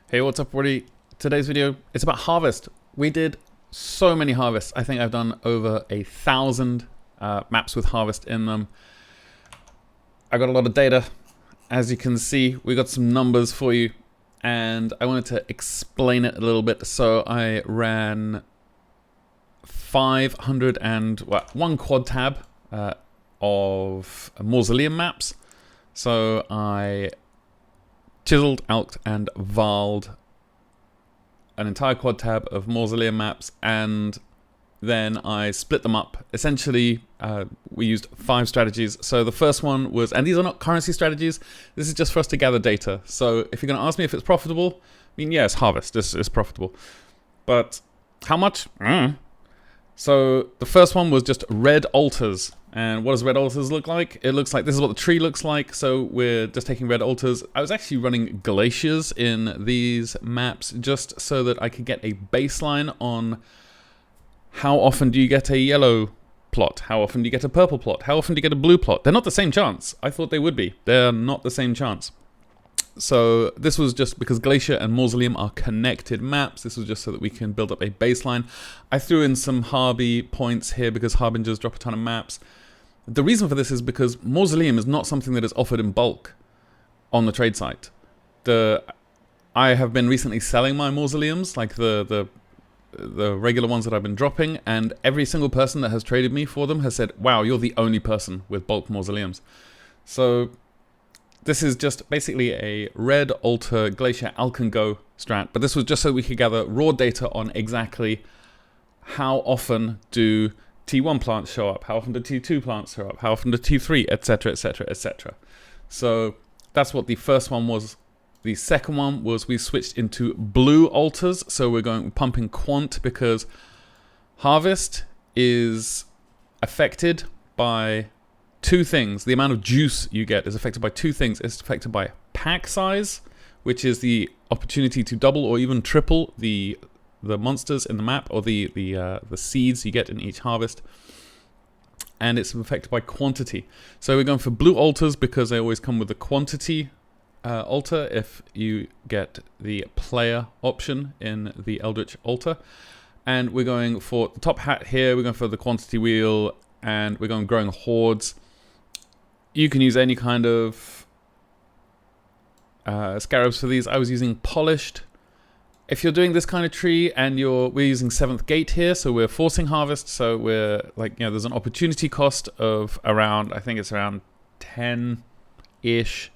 Hey, what's up, everybody? Today's video, it's about harvest. We did so many harvests. I think I've done over 1,000 maps with harvest in them. I got a lot of data. As you can see, we got some numbers for you, and I wanted to explain it a little bit. So I ran 1 quad tab of Mausoleum maps. So I chiseled out and varled an entire quad tab of Mausoleum maps, and then I split them up. Essentially, we used 5 strategies. So the first one was, and these are not currency strategies, this is just for us to gather data. So if you're going to ask me if it's profitable, I mean, yes, harvest is profitable. But how much? So the first one was just red altars. And what does red altars look like? It looks like, this is what the tree looks like. So we're just taking red altars. I was actually running glaciers in these maps just so that I could get a baseline on how often do you get a yellow plot? How often do you get a purple plot? How often do you get a blue plot? They're not the same chance. I thought they would be. They're not the same chance. So this was just because Glacier and Mausoleum are connected maps. This was just so that we can build up a baseline. I threw in some Harby points here because Harbingers drop a ton of maps. The reason for this is because Mausoleum is not something that is offered in bulk on the trade site. I have been recently selling my Mausoleums, like the regular ones that I've been dropping, and every single person that has traded me for them has said, wow, you're the only person with bulk Mausoleums. So this is just basically a red altar glacier Alkengo strat, but this was just so we could gather raw data on exactly how often do T1 plants show up, how often do T2 plants show up, how often do T3, etc, etc, etc. So that's what the first one was. The second one was we switched into blue altars, so we're going pumping quant because harvest is affected by 2 things. The amount of juice you get is affected by 2 things. It's affected by pack size, which is the opportunity to double or even triple the monsters in the map, or the seeds you get in each harvest. And it's affected by quantity. So we're going for blue altars because they always come with the quantity altar if you get the player option in the Eldritch altar. And we're going for the top hat here, we're going for the quantity wheel, and we're going growing hordes. You can use any kind of scarabs for these. I was using polished. If you're doing this kind of tree and we're using 7th gate here, so we're forcing harvest, so we're like, there's an opportunity cost of around, I think it's around 10-ish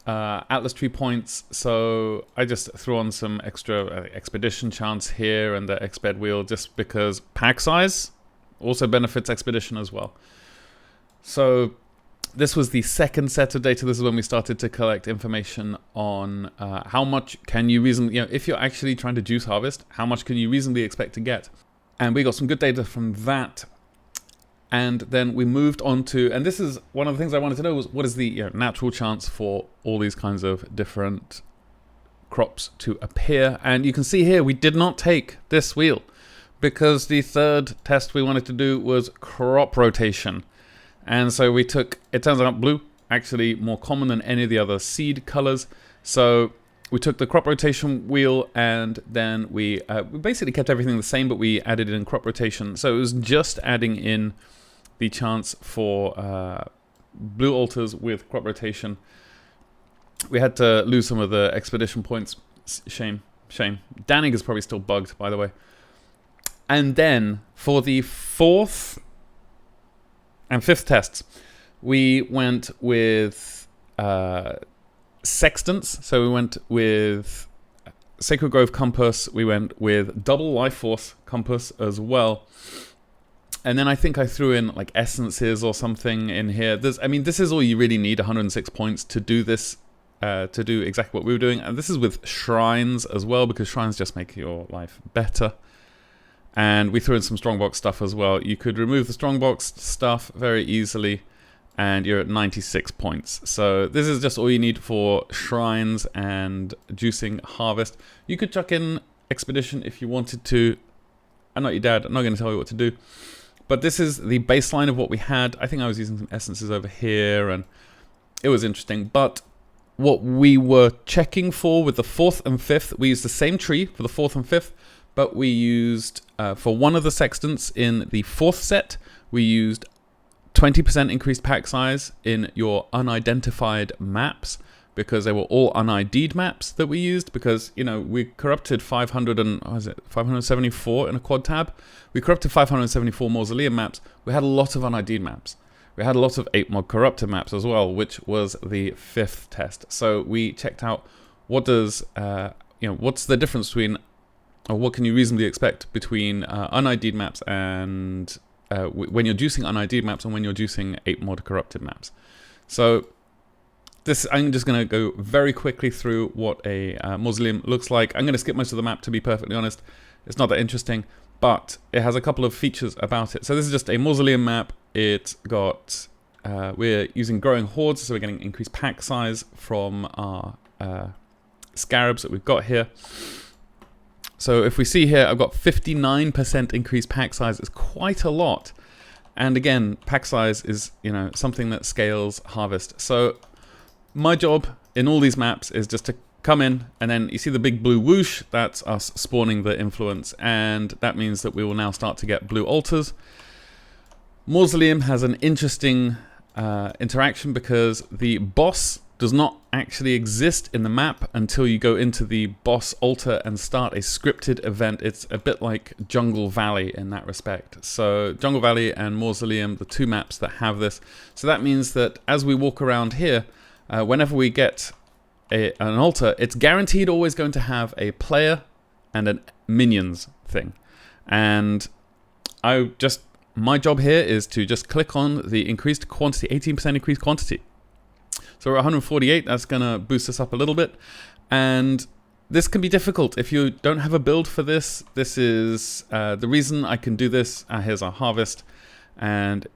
Atlas tree points. So I just threw on some extra expedition chance here and the exped wheel just because pack size also benefits expedition as well. So this was the second set of data. This is when we started to collect information on how much can you reasonably, if you're actually trying to juice harvest, how much can you reasonably expect to get? And we got some good data from that. And then we moved on to, and this is one of the things I wanted to know was what is the natural chance for all these kinds of different crops to appear. And you can see here, we did not take this wheel because the third test we wanted to do was crop rotation. And so we took, it turns out blue, actually more common than any of the other seed colors. So we took the crop rotation wheel and then we basically kept everything the same, but we added in crop rotation. So it was just adding in the chance for blue altars with crop rotation. We had to lose some of the expedition points. Shame. Danning is probably still bugged, by the way. And then for the 4th and 5th tests, we went with sextants. So we went with Sacred Grove Compass. We went with double Life Force Compass as well. And then I think I threw in like essences or something in here. This is all you really need, 106 points to do this, to do exactly what we were doing. And this is with shrines as well, because shrines just make your life better. And we threw in some strongbox stuff as well. You could remove the strongbox stuff very easily, and you're at 96 points. So this is just all you need for shrines and juicing harvest. You could chuck in expedition if you wanted to. I'm not your dad. I'm not going to tell you what to do. But this is the baseline of what we had. I think I was using some essences over here, and it was interesting. But what we were checking for with the 4th and 5th. We used the same tree for the 4th and 5th, but we used, for one of the sextants in the 4th set, we used 20% increased pack size in your unidentified maps, because they were all Unid'd maps that we used, because, you know, we corrupted 574 in a quad tab. We corrupted 574 Mausoleum maps. We had a lot of Unid'd maps. We had a lot of 8-mod corrupted maps as well, which was the 5th test. So we checked out what does, what's the difference between, or what can you reasonably expect between Unid'd maps and when you're juicing Unid'd maps and when you're juicing 8-mod corrupted maps. So this, I'm just going to go very quickly through what a mausoleum looks like. I'm going to skip most of the map, to be perfectly honest. It's not that interesting, but it has a couple of features about it. So this is just a mausoleum map. It's got, we're using growing hordes, so we're getting increased pack size from our scarabs that we've got here. So if we see here, I've got 59% increased pack size. It's quite a lot. And again, pack size is, you know, something that scales harvest. So my job in all these maps is just to come in, and then you see the big blue whoosh, that's us spawning the influence, and that means that we will now start to get blue altars. Mausoleum has an interesting interaction, because the boss does not actually exist in the map until you go into the boss altar and start a scripted event. It's a bit like Jungle Valley in that respect. So Jungle Valley and Mausoleum, the two maps that have this. So that means that as we walk around here, whenever we get an altar, it's guaranteed always going to have a player and a minions thing. And my job here is to just click on the increased quantity, 18% increased quantity. So we're at 148, that's going to boost us up a little bit. And this can be difficult if you don't have a build for this. This is the reason I can do this. Here's our harvest, and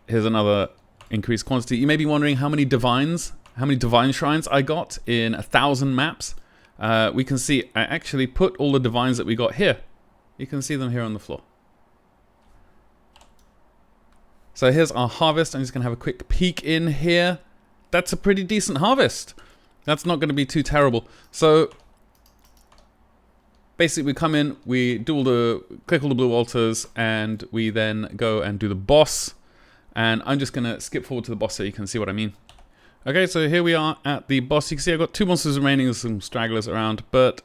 here's another increased quantity. You may be wondering how many divine shrines I got in 1,000 maps. We can see I actually put all the divines that we got here. You can see them here on the floor. So here's our harvest. I'm just going to have a quick peek in here. That's a pretty decent harvest. That's not going to be too terrible. So basically we come in, we do click all the blue altars, and we then go and do the boss. And I'm just going to skip forward to the boss so you can see what I mean. Okay, so here we are at the boss. You can see I've got 2 monsters remaining. There's some stragglers around, but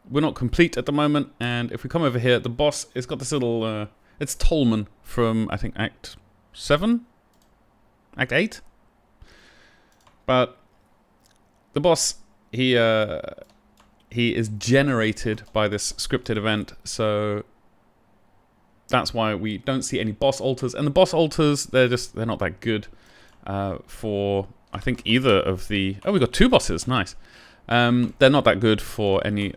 we're not complete at the moment. And if we come over here, the boss, it's got this little, it's Tolman from, I think, Act 7? Act 8? But the boss, he is generated by this scripted event, so that's why we don't see any boss altars. And the boss altars, they're not that good for, I think, either of the... Oh, we've got 2 bosses, nice. They're not that good for any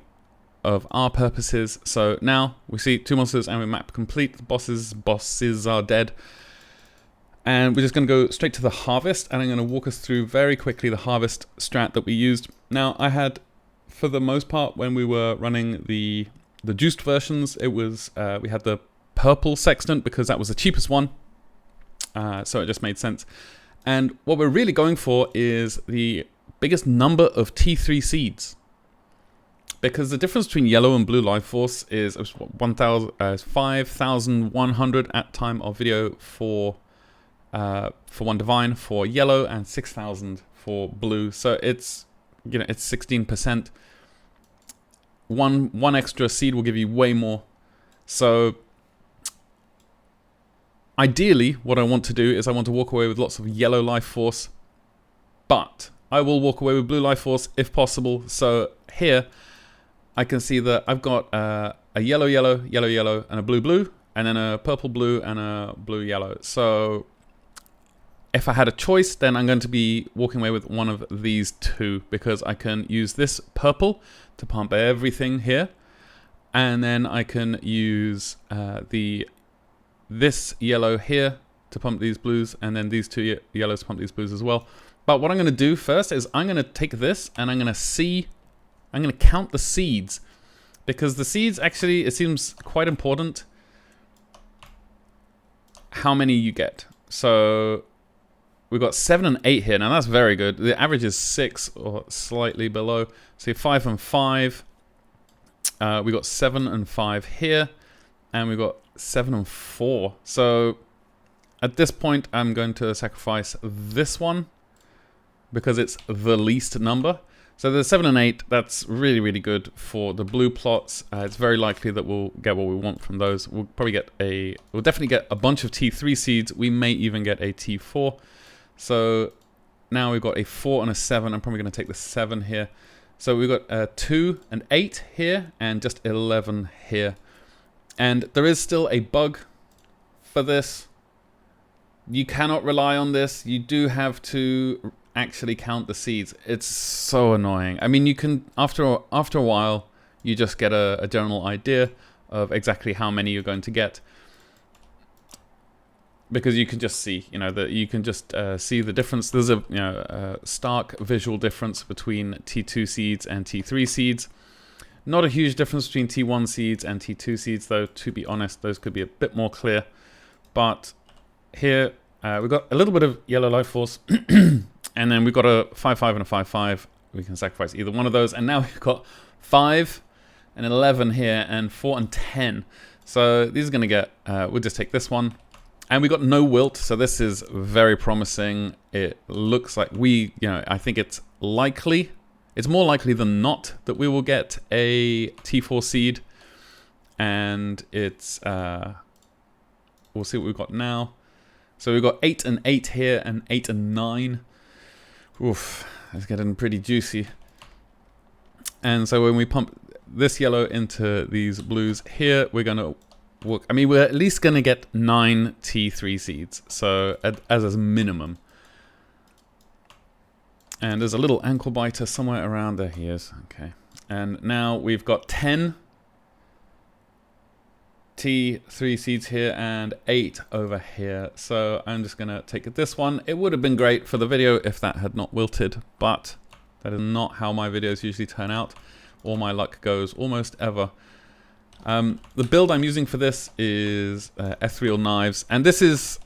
of our purposes. So now we see 2 monsters and we map complete. The bosses are dead. And we're just going to go straight to the harvest, and I'm going to walk us through very quickly the harvest strat that we used. Now, I had, for the most part, when we were running the juiced versions, it was we had the purple sextant because that was the cheapest one, so it just made sense. And what we're really going for is the biggest number of T3 seeds, because the difference between yellow and blue life force is 5,100 at time of video for one divine for yellow, and 6,000 for blue. So it's, you know, it's 16%. One extra seed will give you way more. So ideally, what I want to do is I want to walk away with lots of yellow life force, but I will walk away with blue life force if possible. So here I can see that I've got a yellow, yellow, yellow, yellow, and a blue, blue, and then a purple, blue, and a blue, yellow. So if I had a choice, then I'm going to be walking away with one of these 2, because I can use this purple to pump everything here, and then I can use this yellow here to pump these blues, and then these 2 yellows to pump these blues as well. But what I'm going to do first is I'm going to take this and I'm going to count the seeds, because the seeds actually, it seems quite important how many you get. So we've got 7 and 8 here. Now that's very good. The average is 6 or slightly below. So 5 and 5. We got 7 and 5 here, and we got 7 and 4. So at this point, I'm going to sacrifice this one because it's the least number. So the 7 and 8, that's really, really good for the blue plots. It's very likely that we'll get what we want from those. We'll definitely get a bunch of T3 seeds. We may even get a T4. So now we've got a 4 and a 7. I'm probably going to take the 7 here. So we've got 2 and 8 here, and just 11 here. And there is still a bug for this. You cannot rely on this. You do have to actually count the seeds. It's so annoying. I mean, you can, after a while, you just get a general idea of exactly how many you're going to get. Because you can just see, you can just see the difference. There's a stark visual difference between T2 seeds and T3 seeds. Not a huge difference between T1 seeds and T2 seeds, though, to be honest. Those could be a bit more clear. But here, we've got a little bit of yellow life force. And then we've got a 5-5 and a 5-5. We can sacrifice either one of those. And now we've got 5 and 11 here, and 4 and 10. So these are going to get, we'll just take this one. And we got no wilt, so this is very promising. It looks like I think it's likely, it's more likely than not that we will get a T4 seed. And it's, we'll see what we've got now. So we've got 8 and 8 here, and 8 and 9. Oof, it's getting pretty juicy. And so when we pump this yellow into these blues here, we're going to work. I mean, we're at least going to get 9 T3 seeds. So as a minimum. And there's a little ankle biter somewhere around there. He is. Okay. And now we've got 10 T3 seeds here and 8 over here. So I'm just going to take this one. It would have been great for the video if that had not wilted, but that is not how my videos usually turn out. All my luck goes almost ever. The build I'm using for this is ethereal knives, and this is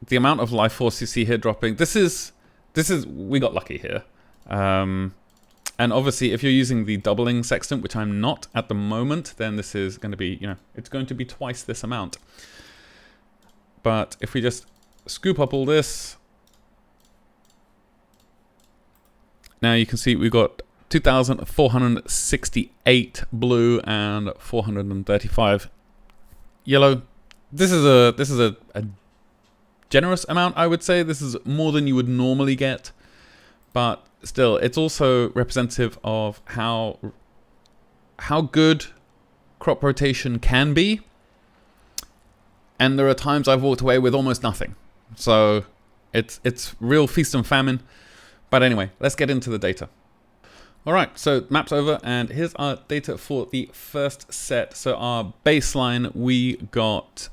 the amount of life force you see here dropping. This is we got lucky here. And obviously, if you're using the doubling sextant, which I'm not at the moment, then this is going to be, it's going to be twice this amount. But if we just scoop up all this, now you can see we've got 2,468 blue and 435 yellow. This is a generous amount, I would say. This is more than you would normally get, but still, it's also representative of how good crop rotation can be. And there are times I've walked away with almost nothing. So it's real feast and famine. But anyway, let's get into the data. All right, so map's over, and here's our data for the first set. So our baseline, we got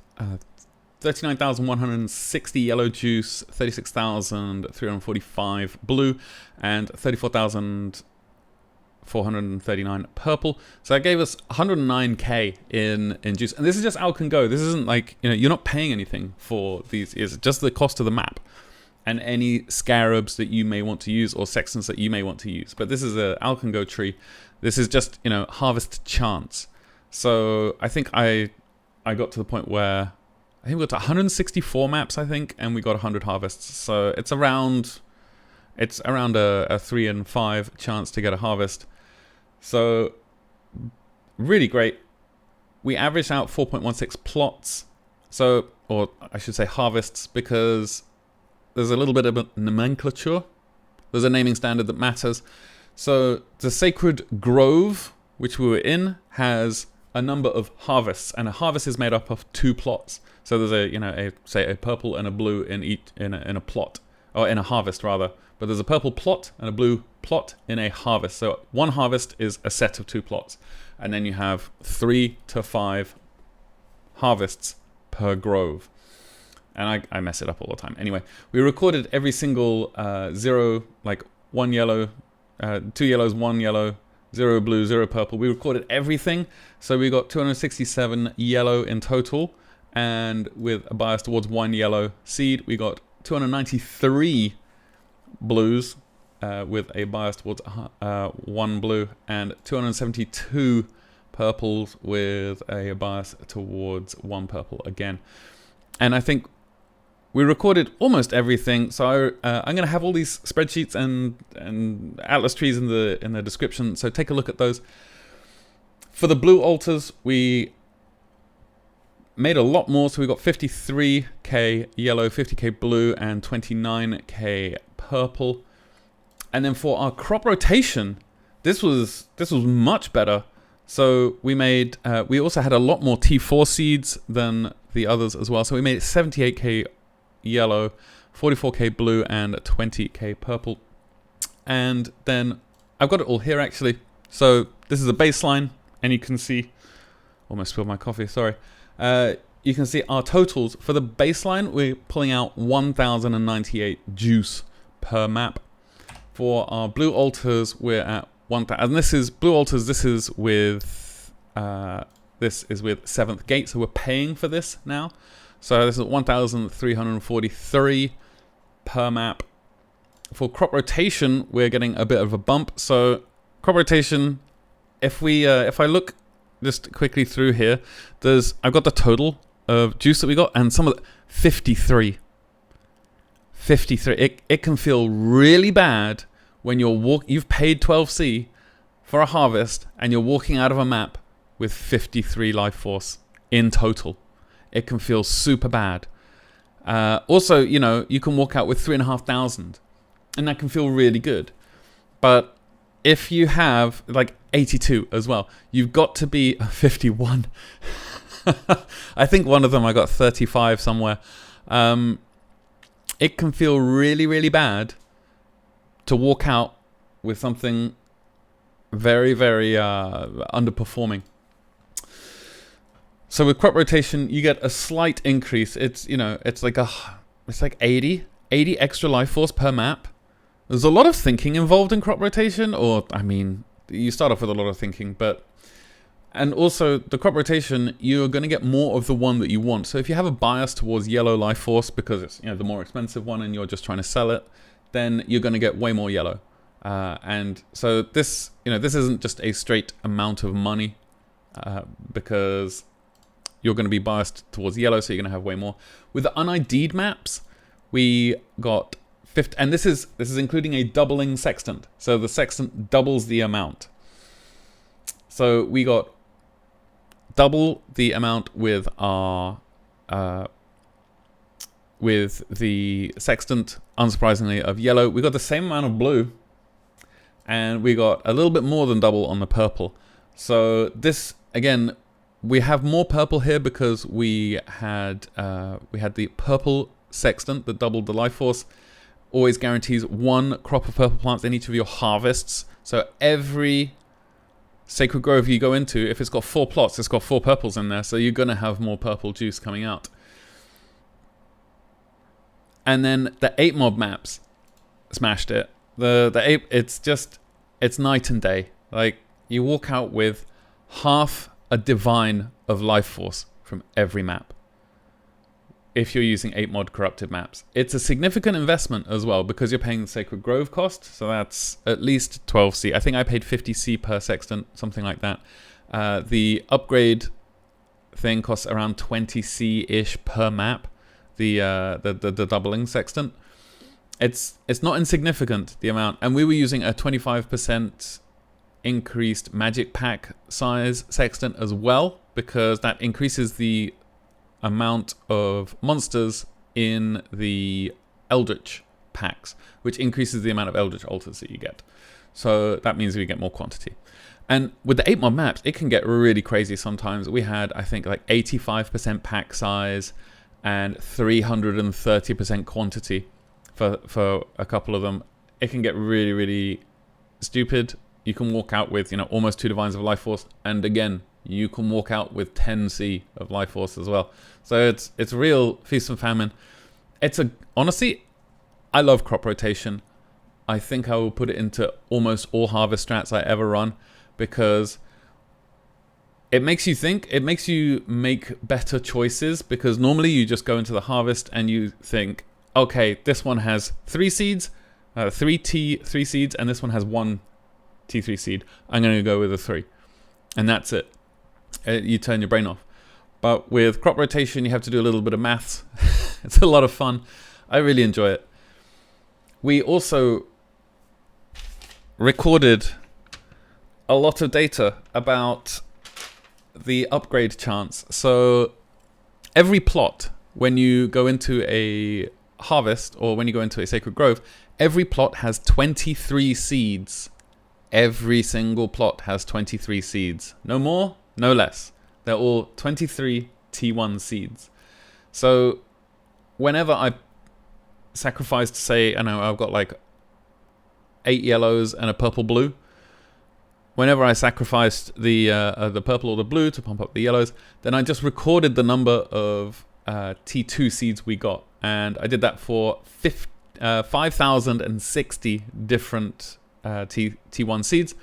39,160 yellow juice, 36,345 blue, and 34,439 purple. So that gave us 109k in juice. And this is just Alk and Go. This isn't like, you're not paying anything for these. It's just the cost of the map and any scarabs that you may want to use or sextants that you may want to use. But this is a Alk and Go tree. This is just, harvest chance. So I think I got to the point where I think we got to 164 maps, I think, and we got 100 harvests. So it's around a 3 and 5 chance to get a harvest. So really great. We averaged out 4.16 plots. So, or I should say harvests, because there's a little bit of a nomenclature. There's a naming standard that matters. So the Sacred Grove, which we were in, has a number of harvests, and a harvest is made up of 2 plots. So there's say a purple and a blue in a plot, or in a harvest rather. But there's a purple plot and a blue plot in a harvest. So one harvest is a set of 2 plots, and then you have 3 to 5 harvests per grove. And I mess it up all the time. Anyway, we recorded every single 0, like 1 yellow, 2 yellows, 1 yellow, 0 blue, 0 purple. We recorded everything. So we got 267 yellow in total. And with a bias towards 1 yellow seed, we got 293 blues with a bias towards 1 blue, and 272 purples with a bias towards 1 purple again. And I think we recorded almost everything, so I'm going to have all these spreadsheets and atlas trees in the description, so take a look at those. For the blue alters, we made a lot more, so we got 53k yellow, 50k blue, and 29k purple. And then for our crop rotation, this was much better. So we made we also had a lot more T4 seeds than the others as well. So we made 78k yellow, 44k blue, and 20k purple. And then I've got it all here actually. So this is a baseline, and you can see, almost spilled my coffee, sorry. You can see our totals. For the baseline, we're pulling out 1,098 juice per map. For our blue alters, we're at 1,000. And this is blue alters. This is with 7th Gate, so we're paying for this now. So this is 1,343 per map. For crop rotation, we're getting a bit of a bump. So crop rotation, if I look just quickly through here, I've got the total of juice that we got, and some of the 53. It can feel really bad when you've paid 12C for a harvest and you're walking out of a map with 53 life force in total. It can feel super bad. Also, you can walk out with 3,500, and that can feel really good. But if you have like 82 as well, you've got to be 51. I think one of them I got 35 somewhere. It can feel really, really bad to walk out with something very, very underperforming. So with crop rotation, you get a slight increase. It's like 80 extra life force per map. There's a lot of thinking involved in crop rotation, you start off with a lot of thinking, and also the crop rotation, you're going to get more of the one that you want. So if you have a bias towards yellow life force because it's the more expensive one and you're just trying to sell it, then you're going to get way more yellow. And so this isn't just a straight amount of money because you're going to be biased towards yellow, so you're going to have way more. With the Unid'd maps, we got 50, and this is including a doubling sextant. So the sextant doubles the amount. So we got double the amount with our with the sextant, unsurprisingly, of yellow. We got the same amount of blue, and we got a little bit more than double on the purple. So this, again, we have more purple here because we had the purple sextant that doubled the life force. Always guarantees 1 crop of purple plants in each of your harvests. So every Sacred Grove you go into, if it's got 4 plots, it's got 4 purples in there, so you're going to have more purple juice coming out. And then the 8 mob maps smashed it. The 8, it's night and day. Like, you walk out with half a divine of life force from every map if you're using 8 mod corrupted maps. It's a significant investment as well because you're paying the Sacred Grove cost, so that's at least 12C. I think I paid 50C per sextant, something like that. The upgrade thing costs around 20C-ish per map, the doubling sextant. It's not insignificant, the amount. And we were using a 25% increased magic pack size sextant as well, because that increases the amount of monsters in the Eldritch packs, which increases the amount of Eldritch altars that you get. So that means we get more quantity. And with the 8 mod maps, it can get really crazy sometimes. We had, I think, like 85% pack size and 330% quantity for a couple of them. It can get really, really stupid. You can walk out with, almost 2 divines of life force, and again, you can walk out with 10C of life force as well. So it's real feast and famine. Honestly, I love crop rotation. I think I will put it into almost all harvest strats I ever run because it makes you think, it makes you make better choices, because normally you just go into the harvest and you think, okay, this one has 3 seeds, 3 seeds, and this one has 1 T3 seed. I'm going to go with a 3. And that's it. You turn your brain off. But with crop rotation, you have to do a little bit of maths. It's a lot of fun. I really enjoy it. We also recorded a lot of data about the upgrade chance. So every plot, when you go into a harvest or when you go into a sacred grove, every plot has 23 seeds. Every single plot has 23 seeds. No more, no less. They're all 23 T1 seeds. So whenever I sacrificed, say, I know I've got like 8 yellows and a purple blue. Whenever I sacrificed the purple or the blue to pump up the yellows, then I just recorded the number of T2 seeds we got. And I did that for 5,060 different T1 seeds.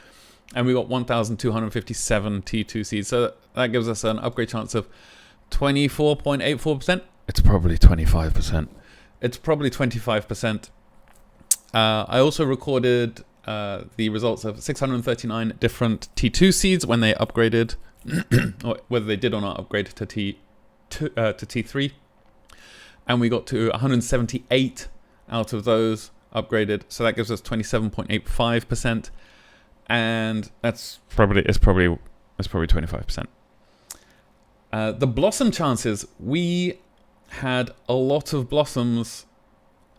And we got 1,257 T2 seeds. So that gives us an upgrade chance of 24.84%. It's probably 25%. It's probably 25%. I also recorded the results of 639 different T2 seeds when they upgraded, or whether they did or not upgrade to T3. And we got to 178 out of those upgraded. So that gives us 27.85%. And it's probably 25%. The blossom chances, we had a lot of blossoms.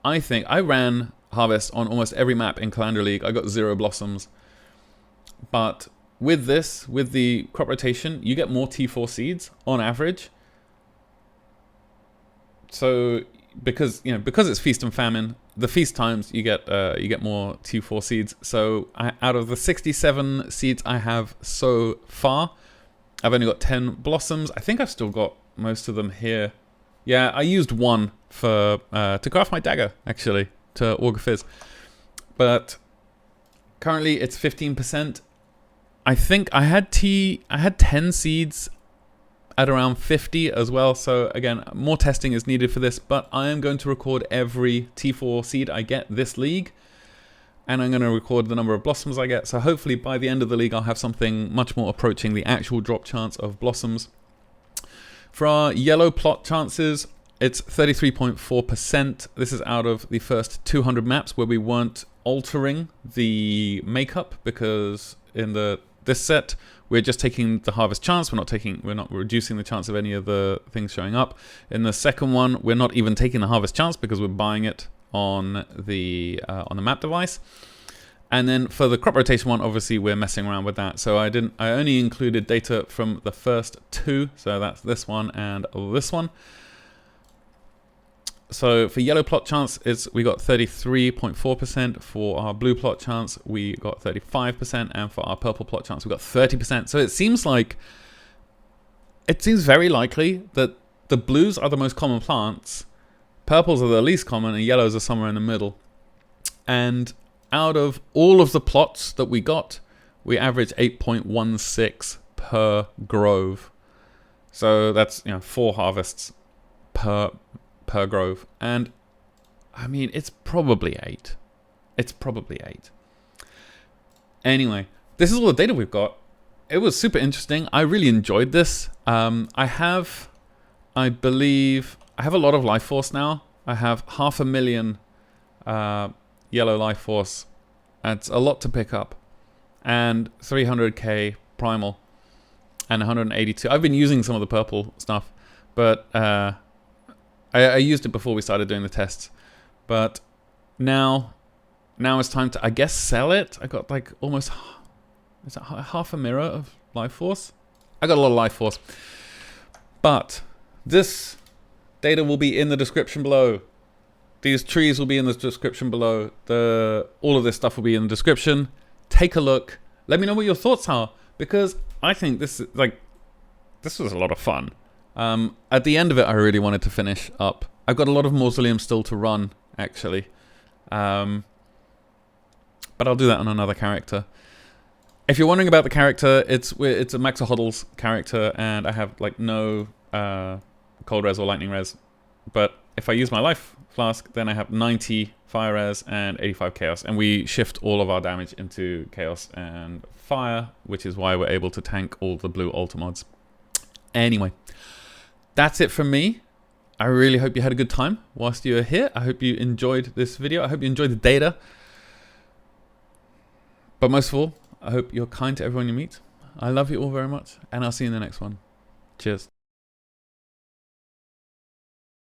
I think I ran harvest on almost every map in Calendar League. I got 0 blossoms. But with this, with the crop rotation, you get more T4 seeds on average. So because it's feast and famine, the feast times you get more T4 seeds. So out of the 67 seeds I have so far, I've only got 10 blossoms. I think I've still got most of them here. Yeah, I used one for to craft my dagger, actually, to Augur Fizz. But currently it's 15%. I think I had 10 seeds at around 50 as well. So again, more testing is needed for this, but I am going to record every T4 seed I get this league. And I'm going to record the number of blossoms I get. So hopefully by the end of the league, I'll have something much more approaching the actual drop chance of blossoms. For our yellow plot chances, it's 33.4%. This is out of the first 200 maps where we weren't altering the makeup, because in this set, we're just taking the harvest chance. We're not reducing the chance of any of the things showing up. In the second one, we're not even taking the harvest chance because we're buying it on the map device. And then for the crop rotation one, obviously we're messing around with that. So I only included data from the first 2. So that's this one and this one. So for yellow plot chance, we got 33.4%. For our blue plot chance, we got 35%. And for our purple plot chance, we got 30%. So it seems very likely that the blues are the most common plants, purples are the least common, and yellows are somewhere in the middle. And out of all of the plots that we got, we averaged 8.16 per grove. So that's 4 harvests per grove. And I mean, it's probably 8. Anyway, this is all the data we've got. It was super interesting. I really enjoyed this. I believe I have a lot of life force now. I have 500,000 yellow life force. That's a lot to pick up. And 300k primal and 182. I've been using some of the purple stuff, but I used it before we started doing the tests. But now it's time to, I guess, sell it. I got like almost, is that half a mirror of life force? I got a lot of life force. But this data will be in the description below. These trees will be in the description below. All of this stuff will be in the description. Take a look. Let me know what your thoughts are, because I think this was a lot of fun. At the end of it, I really wanted to finish up. I've got a lot of mausoleums still to run, actually. But I'll do that on another character. If you're wondering about the character, it's a Maxahodl's character, and I have like no cold res or lightning res. But if I use my life Flask. Then I have 90 Fire Res and 85 Chaos. And we shift all of our damage into Chaos and Fire, which is why we're able to tank all the blue altar mods. Anyway, that's it from me. I really hope you had a good time whilst you were here. I hope you enjoyed this video. I hope you enjoyed the data. But most of all, I hope you're kind to everyone you meet. I love you all very much, and I'll see you in the next one. Cheers.